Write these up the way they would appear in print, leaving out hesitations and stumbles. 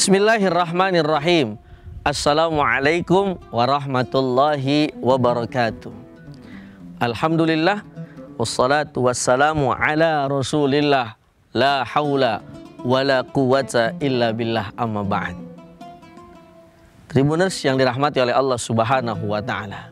Bismillahirrahmanirrahim. Assalamualaikum warahmatullahi wabarakatuh. Alhamdulillah, wassalatu wassalamu ala rasulillah, la haula wala quwata illa billah, amma ba'd. Tribuners yang dirahmati oleh Allah subhanahu wa ta'ala,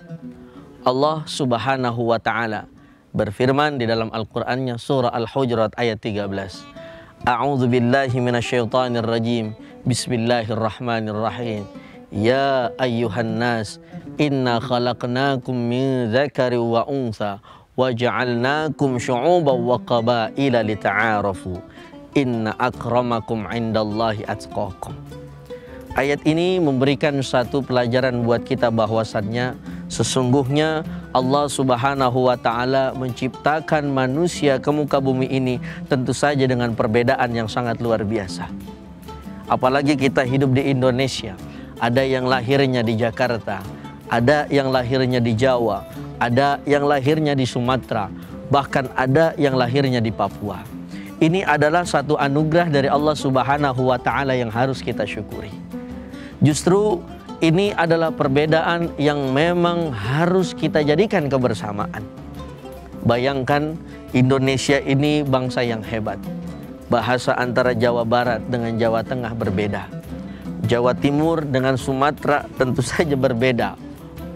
Allah subhanahu wa ta'ala berfirman di dalam Al-Qur'annya surah Al-Hujurat ayat 13. A'udzu billahi minasyaitonir rajim. Bismillahirrahmanirrahim. Ya ayyuhan nas, inna khalaqnakum min dzakari wa untha wa ja'alnakum syu'uban wa qabaila lita'arafu. Inna akramakum 'indallahi atqakum. Ayat ini memberikan satu pelajaran buat kita bahwasannya sesungguhnya Allah subhanahu wa ta'ala menciptakan manusia ke muka bumi ini tentu saja dengan perbedaan yang sangat luar biasa. Apalagi kita hidup di Indonesia, ada yang lahirnya di Jakarta, ada yang lahirnya di Jawa, ada yang lahirnya di Sumatera, bahkan ada yang lahirnya di Papua. Ini adalah satu anugerah dari Allah subhanahu wa ta'ala yang harus kita syukuri. Justru ini adalah perbedaan yang memang harus kita jadikan kebersamaan. Bayangkan, Indonesia ini bangsa yang hebat. Bahasa antara Jawa Barat dengan Jawa Tengah berbeda. Jawa Timur dengan Sumatera tentu saja berbeda.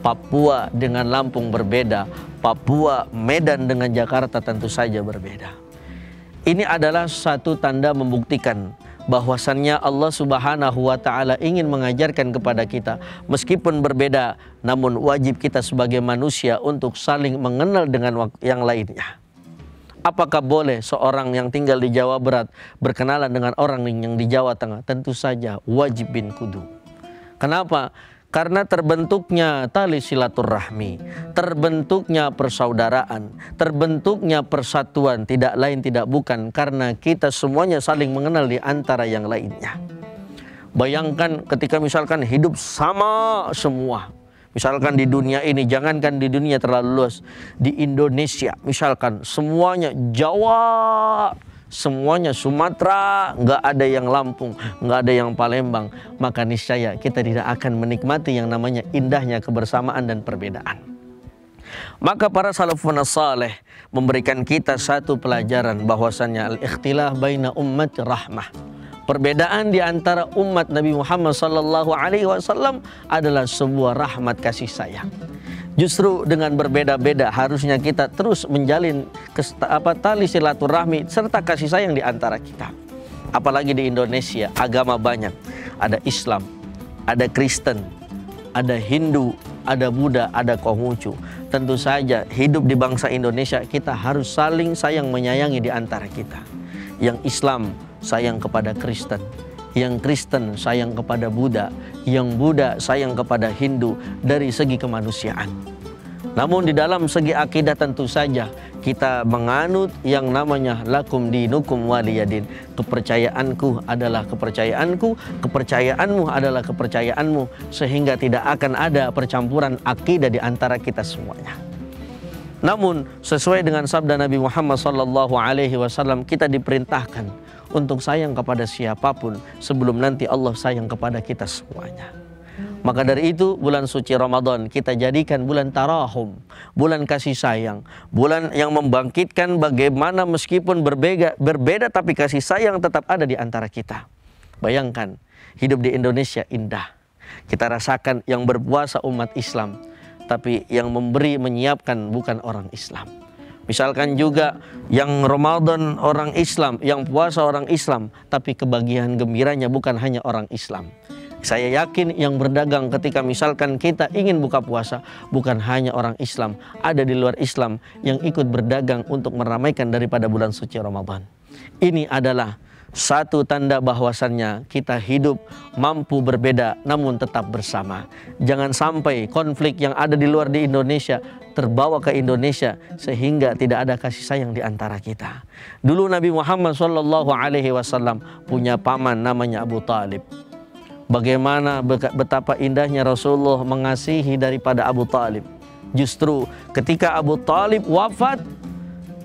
Papua dengan Lampung berbeda. Papua, Medan dengan Jakarta tentu saja berbeda. Ini adalah satu tanda membuktikan bahwasannya Allah subhanahu wa ta'ala ingin mengajarkan kepada kita, meskipun berbeda, namun wajib kita sebagai manusia untuk saling mengenal dengan yang lainnya. Apakah boleh seorang yang tinggal di Jawa Barat berkenalan dengan orang yang di Jawa Tengah? Tentu saja wajib bin kudu. Kenapa? Karena terbentuknya tali silaturahmi, terbentuknya persaudaraan, terbentuknya persatuan, tidak lain tidak bukan karena kita semuanya saling mengenal di antara yang lainnya. Bayangkan ketika misalkan hidup sama semua. Misalkan di dunia ini, jangankan di dunia terlalu luas, di Indonesia misalkan semuanya Jawa, semuanya Sumatera, nggak ada yang Lampung, nggak ada yang Palembang, maka niscaya kita tidak akan menikmati yang namanya indahnya kebersamaan dan perbedaan. Maka para salafun saleh memberikan kita satu pelajaran bahwasannya al-ikhtilaf baina ummat rahmah. Perbedaan di antara umat Nabi Muhammad sallallahu alaihi wasallam adalah sebuah rahmat kasih sayang. Justru dengan berbeda-beda harusnya kita terus menjalin tali silaturahmi serta kasih sayang di antara kita. Apalagi di Indonesia, agama banyak. Ada Islam, ada Kristen, ada Hindu, ada Buddha, ada Konghucu. Tentu saja hidup di bangsa Indonesia kita harus saling sayang menyayangi di antara kita. Yang Islam sayang kepada Kristen, yang Kristen sayang kepada Buddha, yang Buddha sayang kepada Hindu dari segi kemanusiaan. Namun di dalam segi akidah tentu saja kita menganut yang namanya lakum dinukum waliyadin. Kepercayaanku adalah kepercayaanku, kepercayaanmu adalah kepercayaanmu, sehingga tidak akan ada percampuran akidah di antara kita semuanya. Namun sesuai dengan sabda Nabi Muhammad SAW, kita diperintahkan untuk sayang kepada siapapun sebelum nanti Allah sayang kepada kita semuanya. Maka dari itu bulan suci Ramadan kita jadikan bulan tarahum, bulan kasih sayang, bulan yang membangkitkan bagaimana meskipun berbeda tapi kasih sayang tetap ada di antara kita. Bayangkan hidup di Indonesia indah. Kita rasakan yang berpuasa umat Islam, tapi yang memberi menyiapkan bukan orang Islam. Misalkan juga yang Ramadan orang Islam, yang puasa orang Islam, tapi kebahagiaan gembiranya bukan hanya orang Islam. Saya yakin yang berdagang ketika misalkan kita ingin buka puasa, bukan hanya orang Islam, ada di luar Islam yang ikut berdagang untuk meramaikan daripada bulan suci Ramadan. Ini adalah satu tanda bahwasannya kita hidup mampu berbeda namun tetap bersama. Jangan sampai konflik yang ada di luar di Indonesia terbawa ke Indonesia sehingga tidak ada kasih sayang di antara kita. Dulu Nabi Muhammad SAW punya paman namanya Abu Talib. Bagaimana betapa indahnya Rasulullah mengasihi daripada Abu Talib. Justru ketika Abu Talib wafat,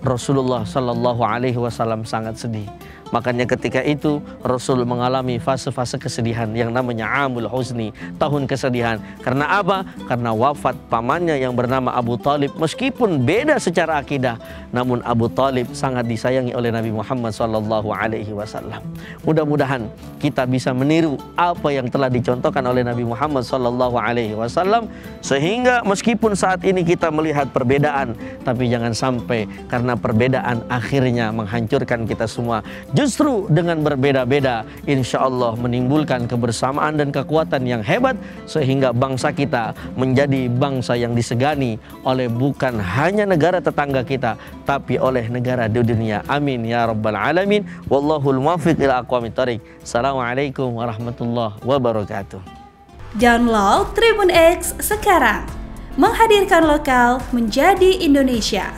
Rasulullah SAW sangat sedih. Makanya ketika itu Rasul mengalami fase-fase kesedihan yang namanya Amul Huzni, tahun kesedihan. Karena apa? Karena wafat pamannya yang bernama Abu Talib. Meskipun beda secara akidah, namun Abu Talib sangat disayangi oleh Nabi Muhammad SAW. Mudah-mudahan kita bisa meniru apa yang telah dicontohkan oleh Nabi Muhammad SAW, sehingga meskipun saat ini kita melihat perbedaan, tapi jangan sampai karena perbedaan akhirnya menghancurkan kita semua. Justru dengan berbeda-beda, insya Allah menimbulkan kebersamaan dan kekuatan yang hebat, sehingga bangsa kita menjadi bangsa yang disegani oleh bukan hanya negara tetangga kita, tapi oleh negara di dunia. Amin ya rabbal alamin. Wallahul muwaffiq ila aqwamit thoriq. Assalamualaikum warahmatullahi wabarakatuh. Download Tribun X sekarang, menghadirkan lokal menjadi Indonesia.